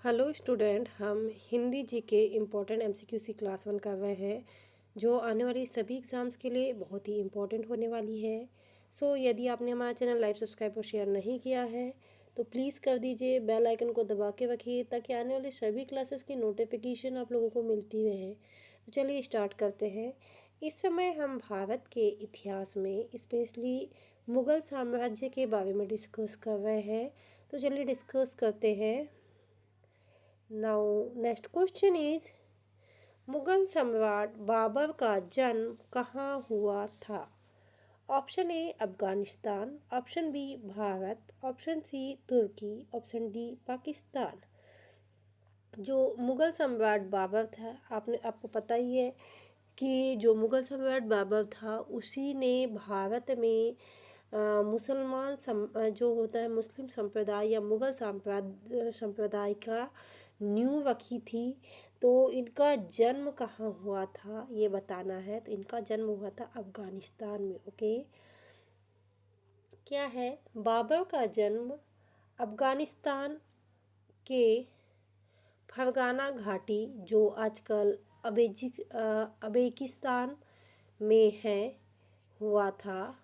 Hello student, हम हिंदी जी के important एमसीक्यूसी class 1 कर रहे हैं जो आने वाली सभी एग्ज़ाम्स के लिए बहुत ही इम्पोर्टेंट होने वाली है। यदि आपने हमारा चैनल लाइक सब्सक्राइब और शेयर नहीं किया है तो प्लीज़ कर दीजिए, बेल आइकन को दबा के रखिए ताकि आने वाली सभी क्लासेस की नोटिफिकेशन आप लोगों को मिलती रहे। तो चलिए स्टार्ट करते हैं। इस समय हम भारत के इतिहास में स्पेशली मुग़ल साम्राज्य के बारे में डिस्कस कर रहे हैं। तो चलिए डिस्कस करते हैं। Now, next question is Mughal सम्राट बाबर का जन्म कहाँ हुआ था? Option A Afghanistan, option B Bharat, option C Turkey, option D Pakistan. जो मुगल सम्राट बाबर था, आपको पता ही है कि जो मुगल सम्राट बाबर था उसी ने भारत में जो होता है मुस्लिम संप्रदाय या मुगल संप्रदाय का नींव रखी थी। तो इनका जन्म कहाँ हुआ था ये बताना है। तो इनका जन्म हुआ था अफगानिस्तान में। ओके, क्या है? बाबर का जन्म अफगानिस्तान के फरगाना घाटी जो आजकल अबेकिस्तान में है हुआ था।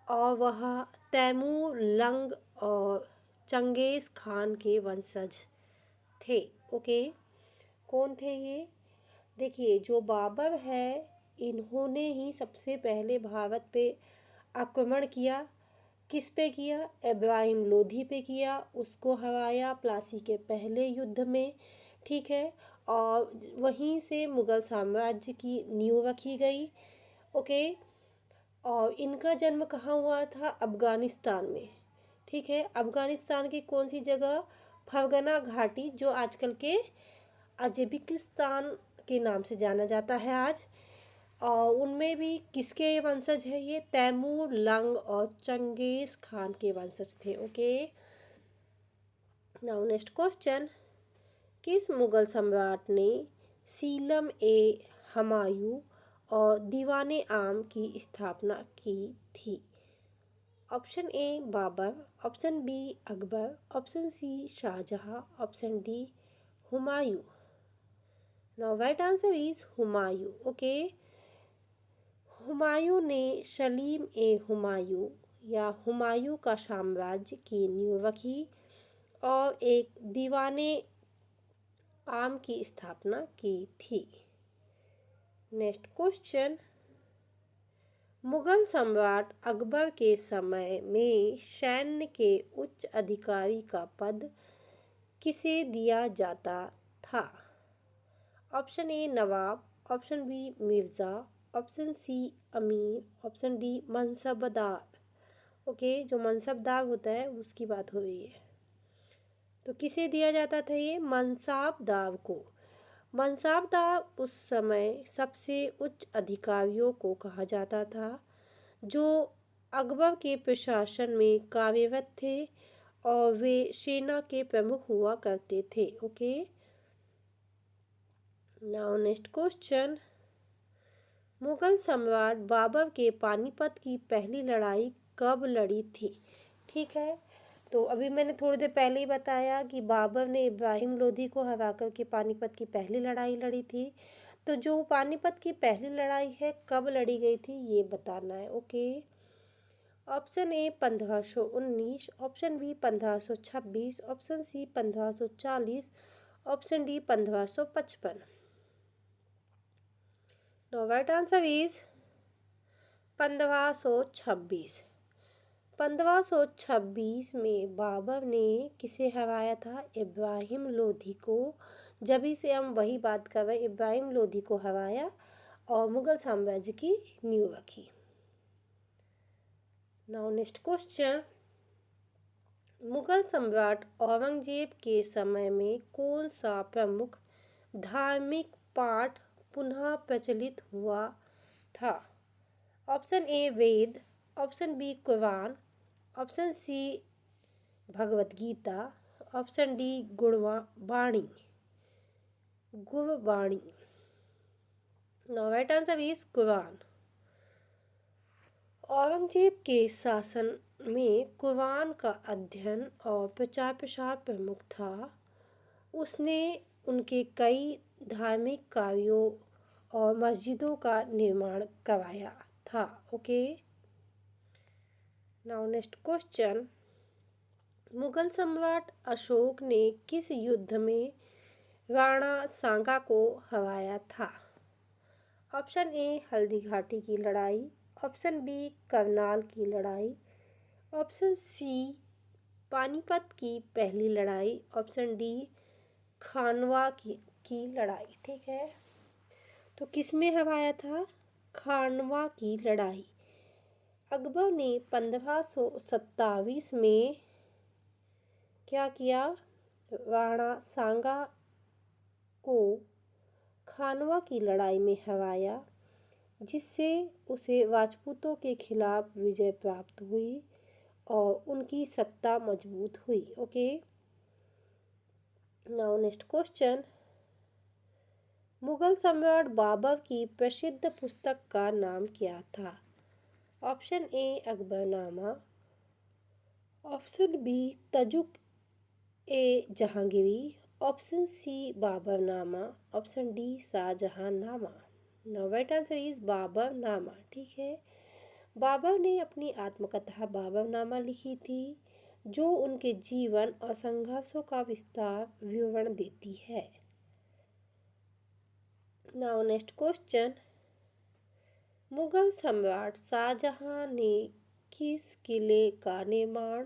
और वह तैमूर लंग और चंगेज़ खान के वंशज थे। ओके, कौन थे ये? देखिए, जो बाबर है इन्होंने ही सबसे पहले भारत पे आक्रमण किया। किस पे किया? इब्राहिम लोधी पे किया, उसको हराया प्लासी के पहले युद्ध में। ठीक है, और वहीं से मुग़ल साम्राज्य की नींव रखी गई। ओके, और इनका जन्म कहाँ हुआ था? अफ़गानिस्तान में। ठीक है, अफ़गानिस्तान की कौन सी जगह? फरगना घाटी जो आजकल के अजबिकिस्तान के नाम से जाना जाता है आज। और उनमें भी किसके वंशज है ये? तैमूर लंग और चंगेज़ खान के वंशज थे। Okay, now next question. किस मुग़ल सम्राट ने सीलम ए हुमायूं और दीवाने आम की स्थापना की थी? Option A Babur, option B Akbar, option C Shah Jahan, option D Humayun. Now right answer is Humayun. Okay, Humayun ने सलीम ए हुमायूं या हुमायूं का साम्राज्य की नींव रखी और एक दीवाने आम की स्थापना की थी। Next question. मुगल सम्राट अकबर के समय में सैन्य के उच्च अधिकारी का पद किसे दिया जाता था? Option A Nawab, option B Mirza, option C Amir, option D mansabdar. Okay, जो मनसबदार होता है उसकी बात हो रही है। तो किसे दिया जाता था ये? मनसाबदार को। मनसाबदार उस समय सबसे उच्च अधिकारियों को कहा जाता था जो अकबर के प्रशासन में कार्यरत थे और वे सेना के प्रमुख हुआ करते थे। Okay, now next question. Mughal सम्राट बाबर के पानीपत की पहली लड़ाई कब लड़ी थी? ठीक है, तो अभी मैंने थोड़ी देर पहले ही बताया कि बाबर ने इब्राहिम लोधी को हराकर के पानीपत की पहली लड़ाई लड़ी थी। तो जो पानीपत की पहली लड़ाई है कब लड़ी गई थी ये बताना है। Okay, option A 1519, option B 1526, option C 1540, option D 1555। No right answer is 1526। 1526 में बाबर ने किसे हराया था? इब्राहिम लोधी को। जब ही से हम वही बात कर रहे हैं, इब्राहिम लोधी को हराया और मुगल साम्राज्य की नींव रखी। Now next question. मुगल सम्राट औरंगजेब के समय में कौन सा प्रमुख धार्मिक पाठ पुनः प्रचलित हुआ था? Option A Veda, option B Quran, option C Bhagavad Gita, option D Gurbani. Now right answer is Quran. Aurangzeb के शासन में कुरान का अध्ययन और प्रचार प्रसार प्रमुख था। उसने उनके कई धार्मिक कार्यों और मस्जिदों का निर्माण करवाया था। Okay, now next question, Mughal सम्राट अशोक ने किस युद्ध में राणा सांगा को हराया था? ऑप्शन ए हल्दी घाटी की लड़ाई, ऑप्शन बी करनाल की लड़ाई, ऑप्शन सी पानीपत की पहली लड़ाई, ऑप्शन डी खानवा की लड़ाई। ठीक है, तो किस में हराया था? खानवा की लड़ाई। अकबर ने 1527 में क्या किया? राणा सांगा को खानवा की लड़ाई में हराया, जिससे उसे राजपूतों के खिलाफ विजय प्राप्त हुई और उनकी सत्ता मजबूत हुई। Okay, now next question, Mughal सम्राट बाबर की प्रसिद्ध पुस्तक का नाम क्या था? Option A Akbarnama, option B Tuzuk e Jahangiri, option C Baburnama, option D Shahjahannama. Now right answer is Baburnama. ठीक है, बाबर ने अपनी आत्मकथा बाबरनामा लिखी थी, जो उनके जीवन और संघर्षों का विस्तार विवरण देती है। नाउ नेक्स्ट क्वेश्चन, मुगल सम्राट शाहजहां ने किस किले का निर्माण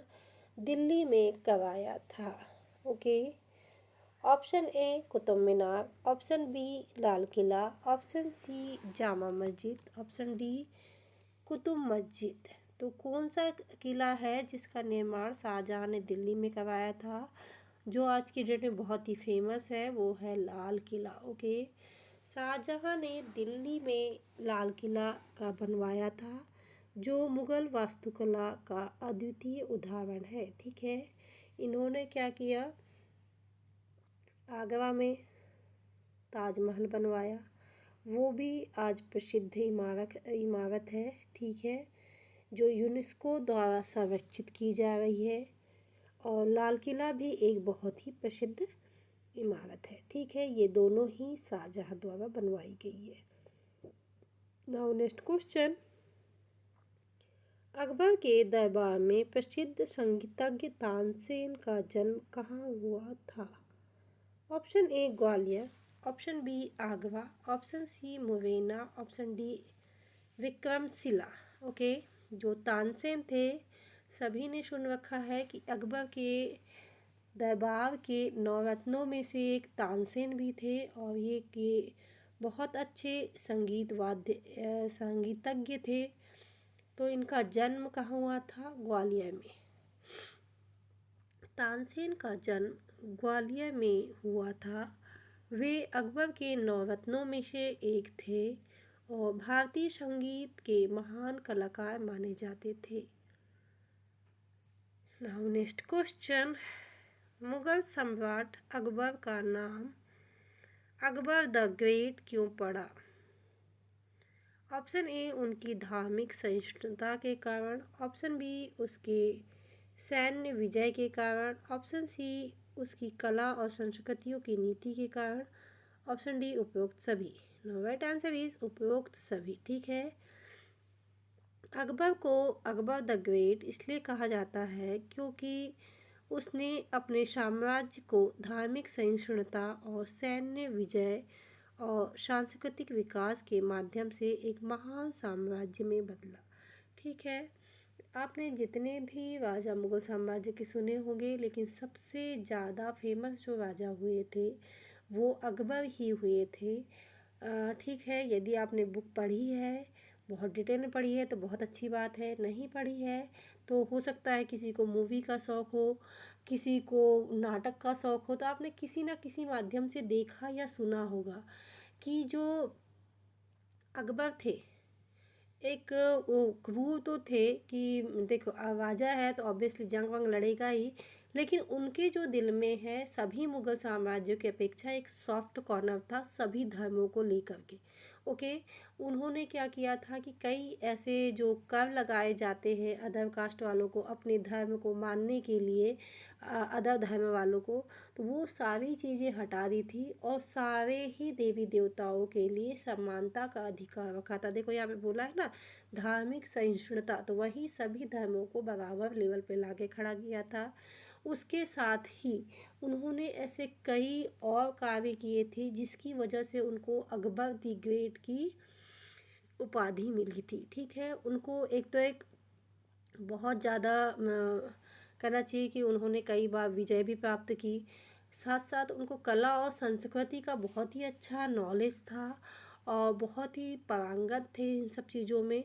दिल्ली में करवाया था? Okay, option A Qutub Minar, option B Lal Qila, option C Jama Masjid, option D Qutub मस्जिद। तो कौन सा किला है जिसका निर्माण शाहजहां ने दिल्ली में करवाया था, जो आज की डेट में बहुत ही फेमस है? वो है लाल किला। ओके, शाहजहां ने दिल्ली में लाल किला का बनवाया था, जो मुगल वास्तुकला का अद्वितीय उदाहरण है। ठीक है, इन्होंने क्या किया? आगरा में ताजमहल बनवाया, वो भी आज प्रसिद्ध इमारत है। ठीक है, जो यूनेस्को द्वारा संरक्षित की जा रही है, और लाल किला भी एक बहुत ही प्रसिद्ध इमारत है। ठीक है, ये दोनों ही शाहजहां द्वारा बनवाई गई है। नाउ नेक्स्ट क्वेश्चन, अकबर के दरबार में प्रसिद्ध संगीतज्ञ तानसेन का जन्म कहाँ हुआ था? Option A Gwalior, option B Agra, option C Morena, option D Vikramshila. Okay, जो तानसेन थे, सभी ने सुन रखा है कि अकबर के दरबार के नवरत्नों में से एक तानसेन भी थे, और ये बहुत अच्छे संगीतज्ञ थे। तो इनका जन्म कहाँ हुआ था? ग्वालियर में। तानसेन का जन्म ग्वालियर में हुआ था। वे अकबर के नौरत्नों में से एक थे और भारतीय संगीत के महान कलाकार माने जाते थे। नाउ नेक्स्ट क्वेश्चन, मुगल सम्राट अकबर का नाम अकबर द ग्रेट क्यों पड़ा? ऑप्शन ए उनकी धार्मिक सहिष्णुता के कारण, ऑप्शन बी उसके सैन्य विजय के कारण, ऑप्शन सी उसकी कला और संस्कृतियों की नीति के कारण, ऑप्शन डी उपरोक्त सभी। नो राइट आंसर इज उपरोक्त सभी। ठीक है, अकबर को अकबर द ग्रेट इसलिए कहा जाता है क्योंकि उसने अपने साम्राज्य को धार्मिक सहिष्णुता और सैन्य विजय और सांस्कृतिक विकास के माध्यम से एक महान साम्राज्य में बदला। ठीक है, आपने जितने भी राजा मुगल साम्राज्य के सुने होंगे, लेकिन सबसे ज़्यादा फेमस जो राजा हुए थे वो अकबर ही हुए थे। ठीक है, यदि आपने बुक पढ़ी है, बहुत डिटेल में पढ़ी है तो बहुत अच्छी बात है। नहीं पढ़ी है तो हो सकता है किसी को मूवी का शौक़ हो, किसी को नाटक का शौक़ हो, तो आपने किसी ना किसी माध्यम से देखा या सुना होगा कि जो अकबर थे, एक वो क्रूर तो थे कि देखो राजा है तो ऑब्वियसली जंग वंग लड़ेगा ही, लेकिन उनके जो दिल में है सभी मुगल साम्राज्य की अपेक्षा एक सॉफ्ट कॉर्नर था सभी धर्मों को लेकर के। ओके। उन्होंने क्या किया था कि कई ऐसे जो कर लगाए जाते हैं अदर कास्ट वालों को अपने धर्म को मानने के लिए, अदर धर्म वालों को, तो वो सारी चीज़ें हटा दी थी और सारे ही देवी देवताओं के लिए समानता का अधिकार रखा था। देखो यहाँ पे बोला है ना, धार्मिक सहिष्णुता, तो वही सभी धर्मों को बराबर लेवल पे लाके खड़ा किया था। उसके साथ ही उन्होंने ऐसे कई और कार्य किए थे जिसकी वजह से उनको अकबर दी ग्रेट की उपाधि मिली थी। ठीक है, उनको एक तो एक बहुत ज़्यादा कहना चाहिए कि उन्होंने कई बार विजय भी प्राप्त की। साथ साथ उनको कला और संस्कृति का बहुत ही अच्छा नॉलेज था और बहुत ही पारंगत थे इन सब चीज़ों में।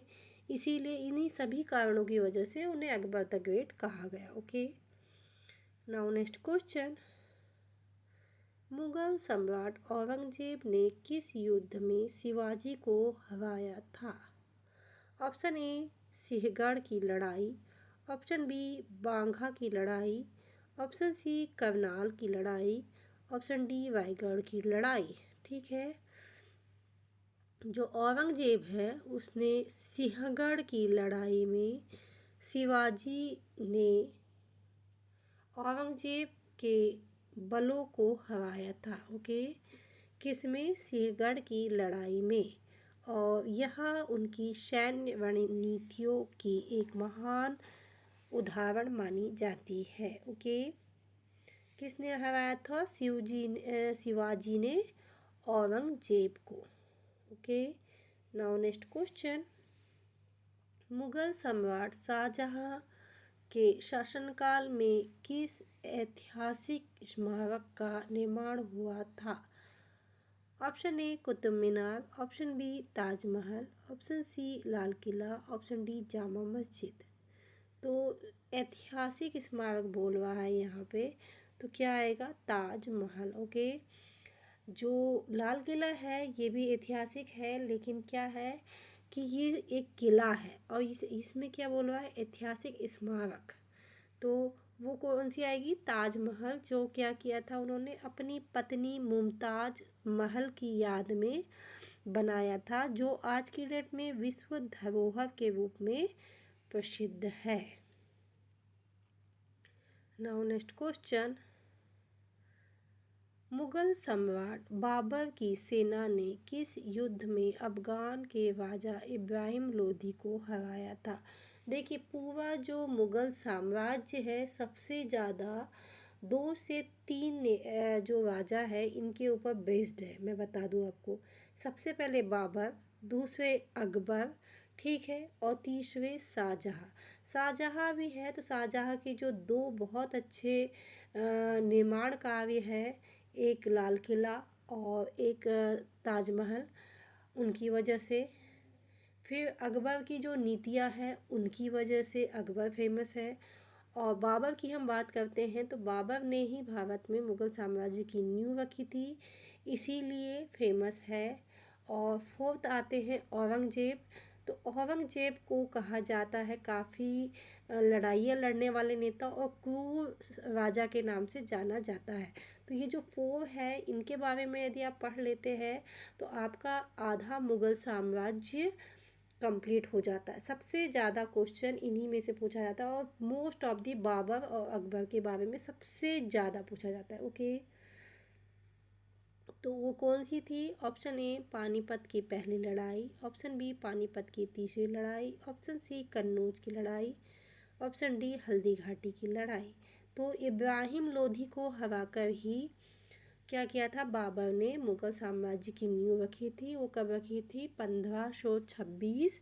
इसीलिए इन्हीं सभी कारणों की वजह से उन्हें अकबर द ग्रेट कहा गया। Okay, now next question. Mughal सम्राट औरंगजेब ने किस युद्ध में शिवाजी को हराया था? ऑप्शन ए सिंहगढ़ की लड़ाई, ऑप्शन बी बांघा की लड़ाई, ऑप्शन सी करनाल की लड़ाई, ऑप्शन डी रायगढ़ की लड़ाई। ठीक है, जो औरंगजेब है उसने सिंहगढ़ की लड़ाई में शिवाजी ने औरंगजेब के बलों को हराया था। ओके, किसमें? सिंहगढ़ की लड़ाई में। और यह उनकी सैन्य रणनीतियों की एक महान उदाहरण मानी जाती है। ओके, किसने हराया था? शिवाजी ने औरंगजेब को। Okay, now next question. Mughal सम्राट शाहजहां के शासनकाल में किस ऐतिहासिक स्मारक का निर्माण हुआ था? Option A Qutub Minar, option B Taj Mahal, option C Lal Qila, option D Jama Masjid. तो ऐतिहासिक स्मारक बोल रहा है यहाँ पे, तो क्या आएगा? ताजमहल। ओके, जो लाल किला है ये भी ऐतिहासिक है, लेकिन क्या है कि ये एक किला है और इसमें क्या बोल रहा है? ऐतिहासिक स्मारक। तो वो कौन सी आएगी? ताजमहल, जो क्या किया था उन्होंने? अपनी पत्नी मुमताज महल की याद में बनाया था, जो आज की डेट में विश्व धरोहर के रूप में प्रसिद्ध है। Now next question. मुगल सम्राट बाबर की सेना ने किस युद्ध में अफगान के राजा इब्राहिम लोदी को हराया था? देखिए, पूरा जो मुगल साम्राज्य है सबसे ज़्यादा 2 से 3 जो राजा है इनके ऊपर बेस्ड है। मैं बता दूं आपको, सबसे पहले बाबर, दूसरे अकबर, ठीक है, और तीसरे शाहजहाँ। शाहजहाँ भी है, तो शाहजहाँ के जो 2 बहुत अच्छे निर्माण कार्य है, एक लाल किला और एक ताजमहल, उनकी वजह से। फिर अकबर की जो नीतियाँ हैं उनकी वजह से अकबर फेमस है। और बाबर की हम बात करते हैं तो बाबर ने ही भारत में मुगल साम्राज्य की नींव रखी थी, इसीलिए फेमस है। और फोर्थ आते हैं औरंगजेब। तो औरंगजेब को कहा जाता है काफ़ी लड़ाइयाँ लड़ने वाले नेता और क्रूर राजा के नाम से जाना जाता है। तो ये जो 4 है इनके बारे में यदि आप पढ़ लेते हैं तो आपका आधा मुगल साम्राज्य कंप्लीट हो जाता है। सबसे ज़्यादा क्वेश्चन इन्हीं में से पूछा जाता है और मोस्ट ऑफ दी बाबर और अकबर के बारे में सबसे ज़्यादा पूछा जाता है। ओके, तो वो कौन सी थी? ऑप्शन ए पानीपत की पहली लड़ाई, ऑप्शन बी पानीपत की तीसरी लड़ाई, ऑप्शन सी कन्नौज की लड़ाई, ऑप्शन डी हल्दी घाटी की लड़ाई। तो इब्राहिम लोधी को हराकर ही क्या किया था? बाबर ने मुगल साम्राज्य की नींव रखी थी। वो कब रखी थी? 1526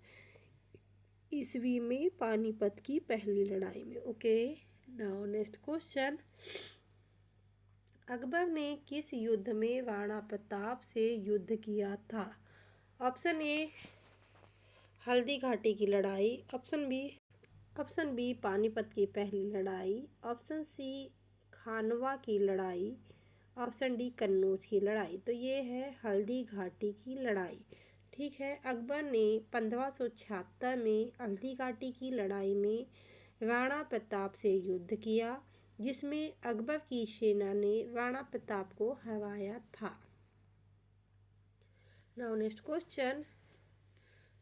ईस्वी में, पानीपत की पहली लड़ाई में। Okay, now next question. Akbar ने किस युद्ध में राणा प्रताप से युद्ध किया था? ऑप्शन ए हल्दी घाटी की लड़ाई, ऑप्शन बी पानीपत की पहली लड़ाई, ऑप्शन सी खानवा की लड़ाई, ऑप्शन डी कन्नौज की लड़ाई। तो ये है हल्दी घाटी की लड़ाई। ठीक है, अकबर ने 1576 में हल्दी घाटी की लड़ाई में राणा प्रताप से युद्ध किया, जिसमें अकबर की सेना ने राणा प्रताप को हराया था। नाउ नेक्स्ट क्वेश्चन,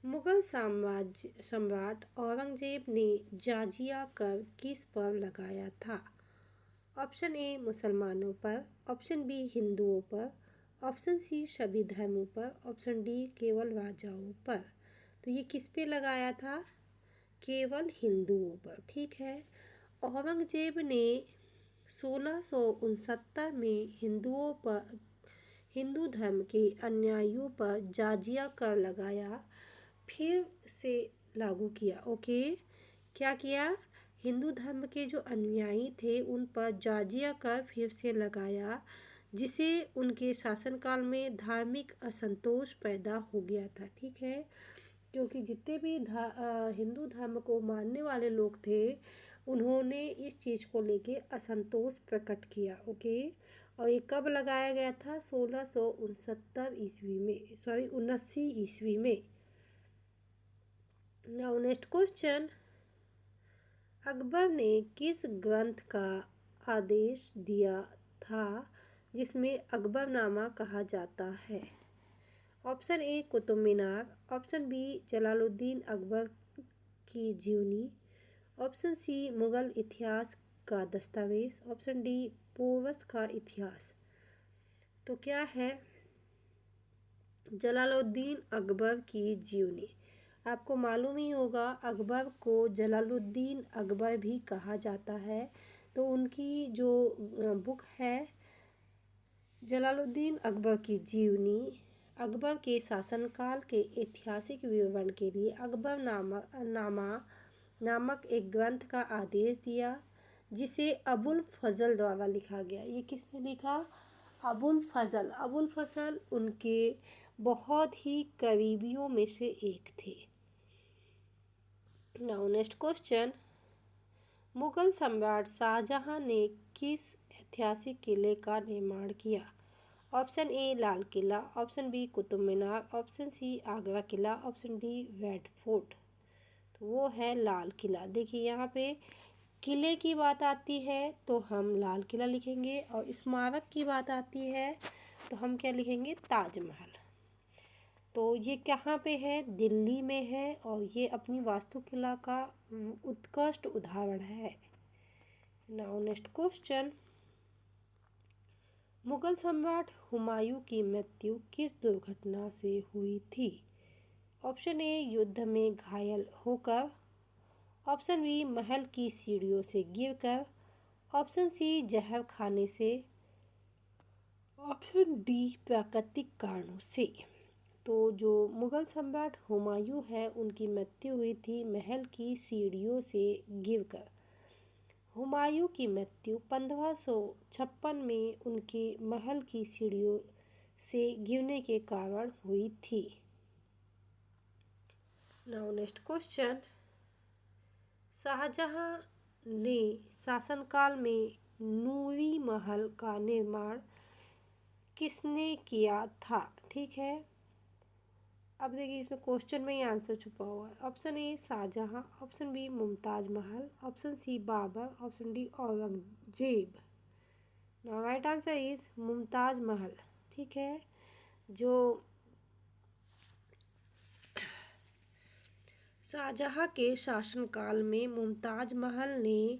मुगल सम्राट औरंगजेब ने जाजिया कर किस पर लगाया था? ऑप्शन ए मुसलमानों पर, ऑप्शन बी हिंदुओं पर, ऑप्शन सी सभी धर्मों पर, ऑप्शन डी केवल राजाओं पर। तो ये किस पे लगाया था? केवल हिंदुओं पर। ठीक है। औरंगजेब ने 1669 में हिंदुओं पर, हिंदू धर्म के अनुयायियों पर जाजिया कर लगाया, फिर से लागू किया। ओके, क्या किया? हिंदू धर्म के जो अनुयायी थे उन पर जाजिया कर फिर से लगाया, जिसे उनके शासनकाल में धार्मिक असंतोष पैदा हो गया था। ठीक है, क्योंकि जितने भी हिंदू धर्म को मानने वाले लोग थे, उन्होंने इस चीज़ को लेके असंतोष प्रकट किया। ओके, और ये कब लगाया गया था? 1669 ईस्वी में, सॉरी 79 ईस्वी में। नाउ नेक्स्ट क्वेश्चन, अकबर ने किस ग्रंथ का आदेश दिया था जिसमें अकबरनामा कहा जाता है? Option A Qutub Minar, option B Jalaluddin Akbar की जीवनी, ऑप्शन सी मुगल इतिहास का दस्तावेज, ऑप्शन डी पूर्वज का इतिहास। तो क्या है? जलालुद्दीन अकबर की जीवनी। आपको मालूम ही होगा अकबर को जलालुद्दीन अकबर भी कहा जाता है। तो उनकी जो बुक है जलालुद्दीन अकबर की जीवनी, अकबर के शासनकाल के ऐतिहासिक विवरण के लिए नामक एक ग्रंथ का आदेश दिया, जिसे अबुल फजल द्वारा लिखा गया। ये किसने लिखा? अबुल फजल। अबुल फजल उनके बहुत ही करीबियों में से एक थे। नाउ नेक्स्ट क्वेश्चन, मुगल सम्राट शाहजहां ने किस ऐतिहासिक किले का निर्माण किया? Option A Lal Qila, option B Qutub Minar, option C Agra Qila, option D red fort. तो वो है लाल किला। देखिए यहाँ पे किले की बात आती है तो हम लाल किला लिखेंगे, और स्मारक की बात आती है तो हम क्या लिखेंगे? ताजमहल। तो ये कहाँ पे है? दिल्ली में है, और ये अपनी वास्तुकला का उत्कृष्ट उदाहरण है। नाउ नेक्स्ट क्वेश्चन, मुगल सम्राट हुमायूं की मृत्यु किस दुर्घटना से हुई थी? ऑप्शन ए युद्ध में घायल होकर, ऑप्शन बी महल की सीढ़ियों से गिरकर, ऑप्शन सी जहर खाने से, ऑप्शन डी प्राकृतिक कारणों से। तो जो मुगल सम्राट हुमायूं है उनकी मृत्यु हुई थी महल की सीढ़ियों से गिरकर। हुमायूं की मृत्यु 1556 में उनके महल की सीढ़ियों से गिरने के कारण हुई थी। नाउ नेक्स्ट क्वेश्चन, शाहजहां ने शासनकाल में नूरी महल का निर्माण किसने किया था? ठीक है, अब देखिए इसमें क्वेश्चन में ही आंसर छुपा हुआ है। Option A Shahjahan, option B Mumtaz Mahal, option C Babur, option D Aurangzeb. Now right answer is Mumtaz Mahal. ठीक है, जो शाहजहां के शासनकाल में मुमताज महल ने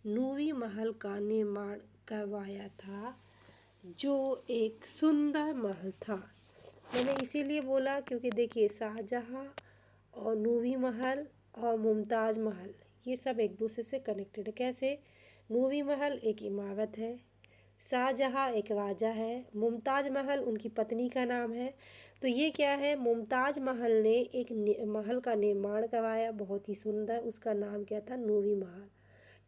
नूरी महल का निर्माण करवाया था, जो एक सुंदर महल था। मैंने इसीलिए बोला क्योंकि देखिए शाहजहां और नूरी महल और मुमताज महल ये सब एक दूसरे से कनेक्टेड है। कैसे? नूरी महल एक इमारत है, शाहजहां एक राजा है, मुमताज महल उनकी पत्नी का नाम है। तो ये क्या है? मुमताज महल ने एक महल का निर्माण करवाया बहुत ही सुंदर, उसका नाम क्या था? नूरी महल।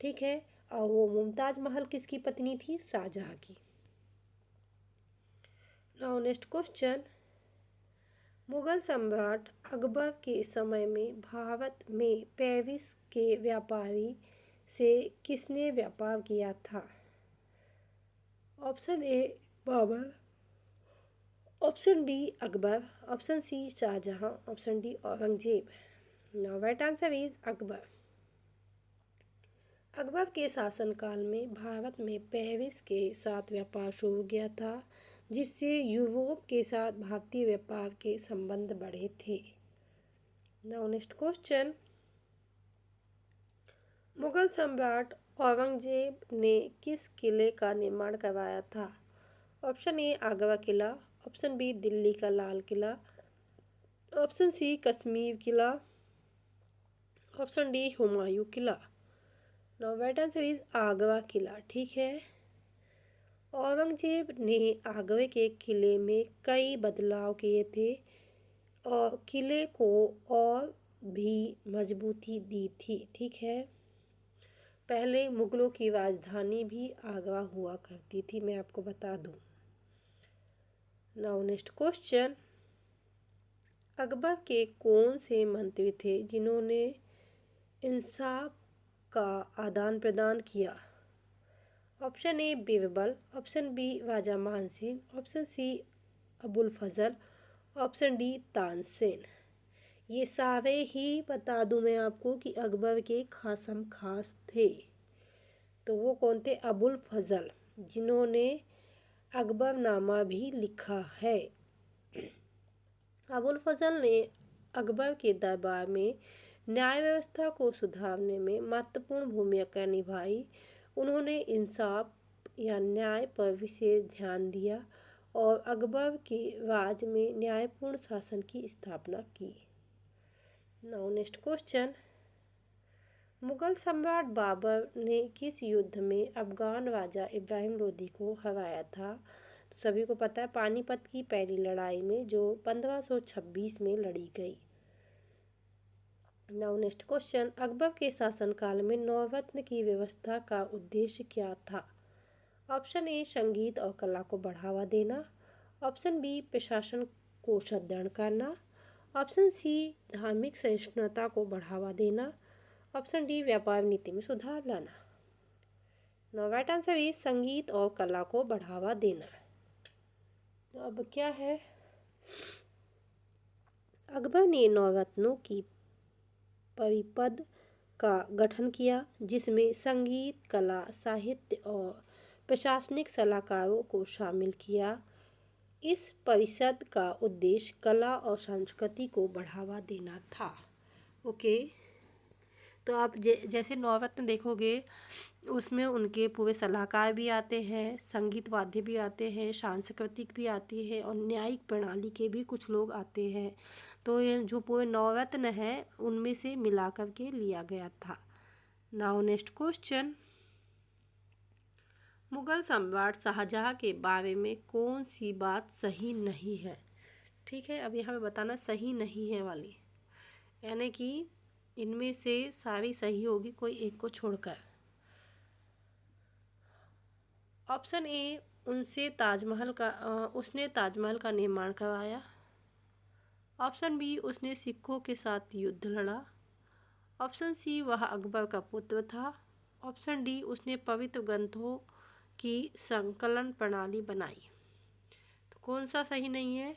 ठीक है, और वो मुमताज महल किसकी पत्नी थी? शाहजहां की। नाउ नेक्स्ट क्वेश्चन, मुगल सम्राट अकबर के समय में भारत में पेरिस के व्यापारी से किसने व्यापार किया था? Option A Babur, option B Akbar, option C Shah Jahan, option D Aurangzeb. Now right answer is Akbar. Akbar के शासनकाल में भारत में पेरिस के साथ व्यापार शुरू हो गया था, जिससे यूरोप के साथ भारतीय व्यापार के संबंध बढ़े थे। नाउ नेक्स्ट क्वेश्चन, मुगल सम्राट औरंगजेब ने किस किले का निर्माण करवाया था? Option A Agra Qila, option B Delhi का लाल किला, ऑप्शन सी कश्मीर किला, ऑप्शन डी हुमायूं किला। Now right answer is Agra किला। ठीक है, औरंगजेब ने आगरे के किले में कई बदलाव किए थे और किले को और भी मजबूती दी थी। ठीक है, पहले मुगलों की राजधानी भी आगरा हुआ करती थी, मैं आपको बता दूं। नाउ नेक्स्ट क्वेश्चन, अकबर के कौन से मंत्री थे जिन्होंने इंसाफ का आदान प्रदान किया? Option A Birbal, option B Raja Man Singh, option C Abul Fazal, option D Tansen. ये सारे ही बता दूं मैं आपको कि अकबर के खासम खास थे। तो वो कौन थे? अबुल फजल, जिन्होंने अकबरनामा भी लिखा है। अबुल फजल ने अकबर के दरबार में न्याय व्यवस्था को सुधारने में महत्वपूर्ण भूमिका निभाई। उन्होंने इंसाफ या न्याय पर विशेष ध्यान दिया और अकबर के राज में न्यायपूर्ण शासन की स्थापना की। नाउ नेक्स्ट क्वेश्चन, मुगल सम्राट बाबर ने किस युद्ध में अफगान राजा इब्राहिम लोदी को हराया था? तो सभी को पता है, पानीपत की पहली लड़ाई में, जो 1526 में लड़ी गई। नाउ नेक्स्ट क्वेश्चन, अकबर के शासनकाल में नवरत्न की व्यवस्था का उद्देश्य क्या था? ऑप्शन ए संगीत और कला को बढ़ावा देना, ऑप्शन बी प्रशासन को सुदृढ़ करना, ऑप्शन सी धार्मिक सहिष्णुता को बढ़ावा देना, ऑप्शन डी व्यापार नीति में सुधार लाना। नाउ राइट आंसर इज संगीत और कला को बढ़ावा देना। तो अब क्या है, अकबर ने नवरत्नों की परिषद का गठन किया, जिसमें संगीत, कला, साहित्य और प्रशासनिक सलाहकारों को शामिल किया। इस परिषद का उद्देश्य कला और संस्कृति को बढ़ावा देना था। ओके, तो आप जैसे नवरत्न देखोगे, उसमें उनके पूरे सलाहकार भी आते हैं, संगीत वाद्य भी आते हैं, सांस्कृतिक भी आती है और न्यायिक प्रणाली के भी कुछ लोग आते हैं। तो ये जो पूरे नवरत्न है उनमें से मिला कर के लिया गया था। नाउ नेक्स्ट क्वेश्चन, मुगल सम्राट शाहजहां के बारे में कौन सी बात सही नहीं है? ठीक है, अब यहाँ पे बताना सही नहीं है वाली, यानी कि इनमें से सारी सही होगी, कोई एक को छोड़कर। ऑप्शन ए उसने ताजमहल का निर्माण करवाया, ऑप्शन बी उसने सिखों के साथ युद्ध लड़ा, ऑप्शन सी वह अकबर का पुत्र था, ऑप्शन डी उसने पवित्र ग्रंथों की संकलन प्रणाली बनाई। तो कौन सा सही नहीं है?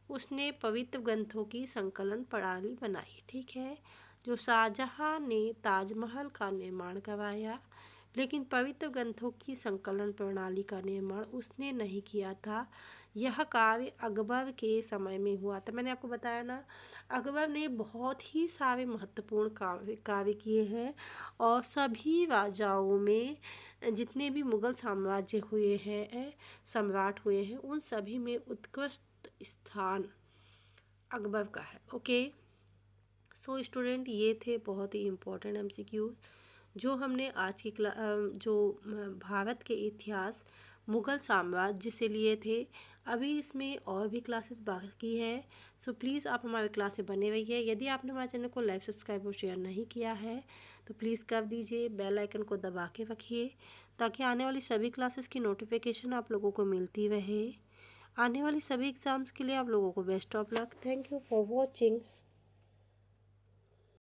उसने पवित्र ग्रंथों की संकलन प्रणाली बनाई। ठीक है, जो शाहजहां ने ताजमहल का निर्माण करवाया, लेकिन पवित्र ग्रंथों की संकलन प्रणाली का निर्माण उसने नहीं किया था। यह कार्य अकबर के समय में हुआ था। मैंने आपको बताया ना, अकबर ने बहुत ही सारे महत्वपूर्ण कार्य किए हैं और सभी राजाओं में, जितने भी मुगल साम्राज्य हुए हैं, सम्राट हुए हैं, उन सभी में उत्कृष्ट स्थान अकबर का है। ओके, सो स्टूडेंट, ये थे बहुत ही इम्पोर्टेंट MCQ जो हमने आज की जो भारत के इतिहास मुगल साम्राज्य से लिए थे। अभी इसमें और भी क्लासेस बाकी है, सो प्लीज़ आप हमारे क्लास से बने रहिए। यदि आपने हमारे चैनल को लाइक, सब्सक्राइब और शेयर नहीं किया है तो प्लीज़ कर दीजिए, बेल आइकन को दबा के रखिए ताकि आने वाली सभी क्लासेस की नोटिफिकेशन आप लोगों को मिलती रहे। आने वाली सभी एग्ज़ाम्स के लिए आप लोगों को best of luck. Thank you for watching.